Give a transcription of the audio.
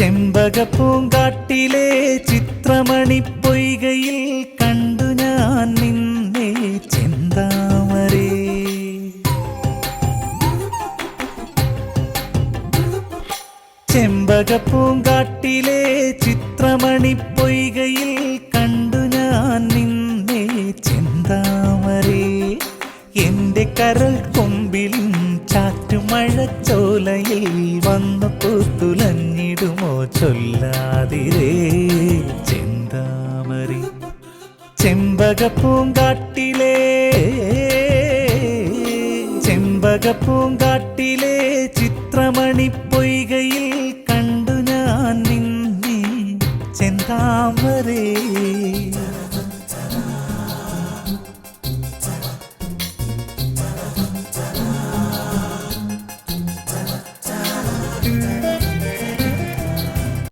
ചെമ്പകപ്പൂങ്കാട്ടിലെ ചിത്രമണിപ്പൊയ്കയിൽ കണ്ടു ഞാൻ നിന്നെ ചെന്താമരേ. ചെമ്പകപ്പൂങ്കാട്ടിലെ ചിത്രമണിപ്പൊയ്കയിൽ കണ്ടു ഞാൻ നിന്നെ ചെന്താമരേ. എന്റെ കരൾ കൊമ്പിലും ചാറ്റുമഴച്ചോലയിൽ വന്നു പൂത്തുലഞ്ഞിടുമോ ചൊല്ലാതിരേ ചെന്താമരേ. ചെമ്പകപ്പൂങ്കാട്ടിലെ ചെമ്പകപ്പൂങ്കാട്ടിലെ ചിത്രമണിപ്പൊയ്കയിൽ കണ്ടു ഞാൻ നിന്നെ ചെന്താമരേ.